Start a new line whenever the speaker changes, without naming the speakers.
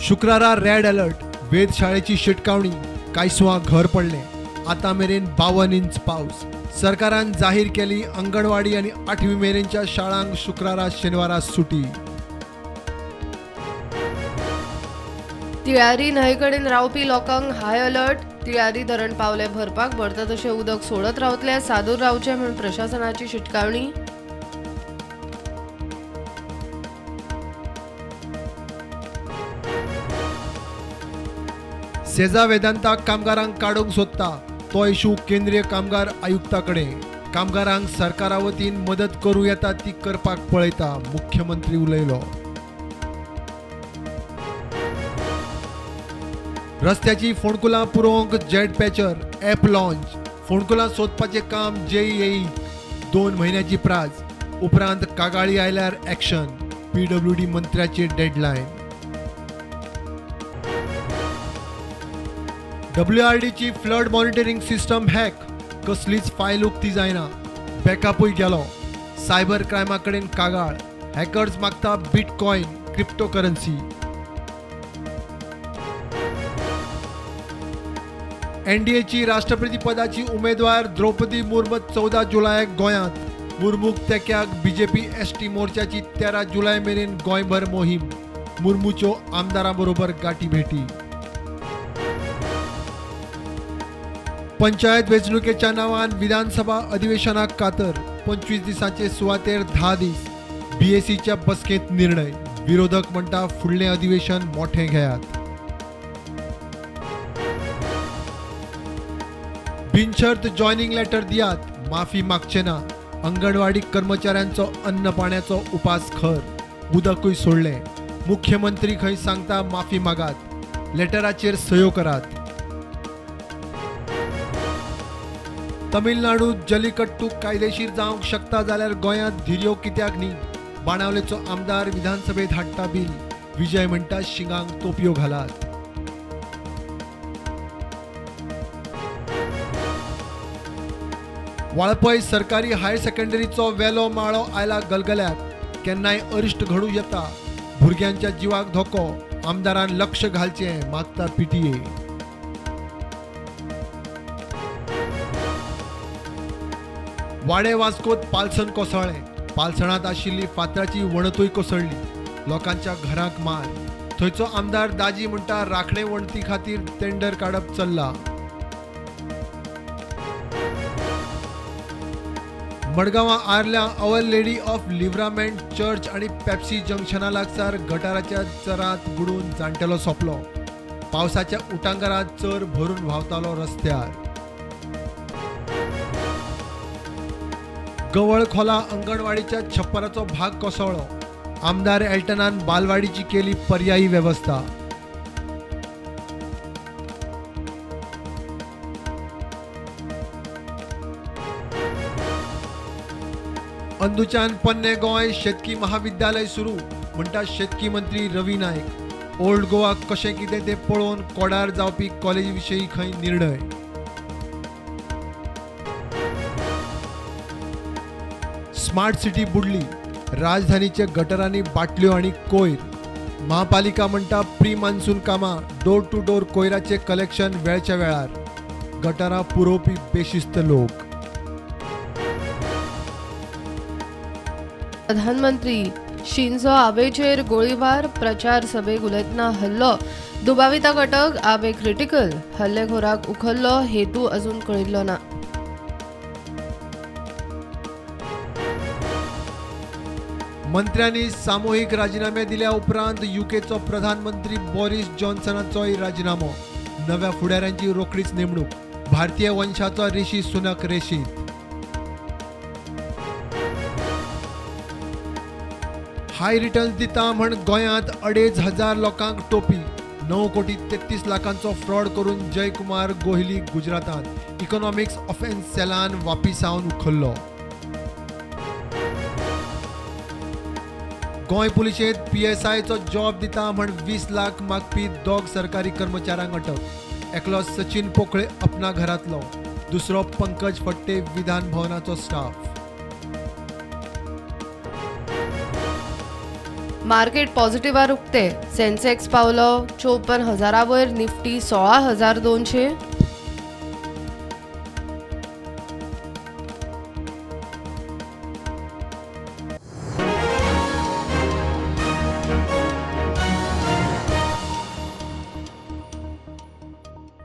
शुक्रारा red alert, वेधशाळेची शिटकावणी, कांयसुवां घर पडले. आता मेरेन 52 इंच पावस. सरकारान जाहीर केली अंगणवाडी आणि 8वी मेरेनच्या शाळांक शुक्रारा शेनवारा सुटी.
तिळारी न्हंयकडेन रावपी लोकांक हाय अलर्ट. तिळारी धरण पावले भरपाक भरता तशें उदक सोडत रावतले, सादूर रावचे म्हूण प्रशासनाची शिटकावणी.
सेजा वेदांता कामगारांक काडूंक सोदता, तो इशू केंद्रीय कामगार आयुक्ताकडे. कामगारांक सरकारा वतीन मदत करूं येता ती करपाक पळयता, मुख्यमंत्री उलयलो. रस्त्याची फोंडकुलां पुरोवंक जेट पॅचर ॲप लॉन्च. फोंडकुलां सोदपाचें काम JEE 2 म्हयन्याची प्राज. उपरांत कागाळी आयल्यार ॲक्शन. PWD मंत्र्याची डेडलायन. WRDची फ्लड मॉनिटरिंग सिस्टम हॅक, कसलीच फायल उक्ती जायना, बॅकअपूय गेलो. सायबर क्रायमा कडेन कागाळ. हॅकर्स मागता बिटकॉइन क्रिप्टोकरन्सी. NDAची राष्ट्रपती पदाची उमेदवार द्रौपदी मुर्मू 14 जुलयाक गोंयांत. मुर्मूक तेक्याक BJP ST मोर्चाची 13 जुलय मेरेन गोंयभर मोहीम. मुर्मूच्यो आमदारां बरोबर गाठी भेटी. पंचायत वेंचणुकेच्या नांवान विधानसभा अधिवेशनाक कातर. 25 दिसांचे सुवातेर 10 दीस. BACच्या बसकेंत निर्णय. विरोधक म्हणटा फुडलें अधिवेशन मोठें घेयात. बिनशर्त जॉयनिंग लेटर दियात, माफी मागचे ना. अंगणवाडी कर्मचाऱ्यांचो अन्न पाण्याचो उपास खर. उदकूय सोडलें. मुख्यमंत्री खंय सांगता माफी मागात. लेटराचेर सयो करात. तमिळनाडूत जल्लीकट्टू कायदेशीर जावंक शकता जाल्यार गोंयांत धिरयो कित्याक न्ही. बाणावलेचो आमदार विधानसभेत हाडटा बील. विजय म्हणटा शिंगांक तोपयो घालात. वाळपय सरकारी हायर सेकंडरीचो वेलो माळो आयला गलगल्याक. केन्नाय अरिश्ट घडूं येता. भुरग्यांच्या जिवाक धोको. आमदारान लक्ष घालचें, मागता PTA. वाडे वास्कोत पालसण कोसळ्ळें. पालसणात आशिल्ली फातराची वणतूय कोसळ्ळी. लोकांच्या घरांक मार. थंयचो आमदार दाजी म्हणटा राखणे वणती खातीर टेंडर काडप चल्ला. मडगांवां आर्ल्या अवर लेडी ऑफ लिव्हरामेंट चर्च आणि पेप्सी जंक्शना लागसार गटाराच्या चरांत बुडून जाण्टेलो सोंपलो. पावसाच्या उटांगरांत चर भरून व्हांवतालो रस्त्यार. गवळ खोला अंगणवाडीच्या छप्पराचो भाग कोसळ्ळो. आमदार एल्टनान बालवाडीची केली पर्यायी व्यवस्था. अंदुच्यान पन्ने गोंय शेतकी महाविद्यालय सुरू, म्हणटा शेतकी मंत्री रवी नायक. ओल्ड गोवा कशें कितें तें पळोवन कोडार जावपी कॉलेजी विशीं खंय निर्णय. स्मार्ट सिटी बुडली. राजधानीचे गटरांनी बाटल्यो आणि कोयर. महापालिका म्हणटा प्री मान्सून कामां. डोर टू डोर कोयराचे कलेक्शन वेळच्या वेळार. गटारां पुरोवपी बेशिस्त लोक.
प्रधानमंत्री शिंझो आबेचेर गोळीबार. प्रचार सभेक उलयतना हल्लो. दुबाविता घटक आबे क्रिटिकल. हल्लेखोराक उखल्लो, हेतू अजून कळिल्लो ना.
मंत्र्यांनी सामूहिक राजीनामे दिल्या उपरांत UKचो प्रधानमंत्री बोरिस जॉन्सनाचोय राजीनामो. नव्या फुडाऱ्यांची रोखडीच नेमणूक. भारतीय वंशाचो ऋषी सुनक रेशीत. हाय रिटर्न्स दिता म्हण गोंयांत 2,500 लोकांक टोपी. 9,33,00,000 फ्रॉड करून जयकुमार गोहिली गुजरातांत. इकॉनॉमिक्स ऑफेन्स सेलान वापिसावन उखल्लो. गोंय पुलिशेंत PSIचो जॉब दिता म्हण 20 लाख मागपी 2 सरकारी कर्मचाऱ्यांक अटक. एकलो सचिन पोकळे अपना घरांतलो. दुसरो पंकज फट्टे विधान भवनाचो स्टाफ.
मार्केट पॉझिटिव्हार उक्ते. सेन्सेक्स पावलो 54,000 वयर, निफ्टी 16,200.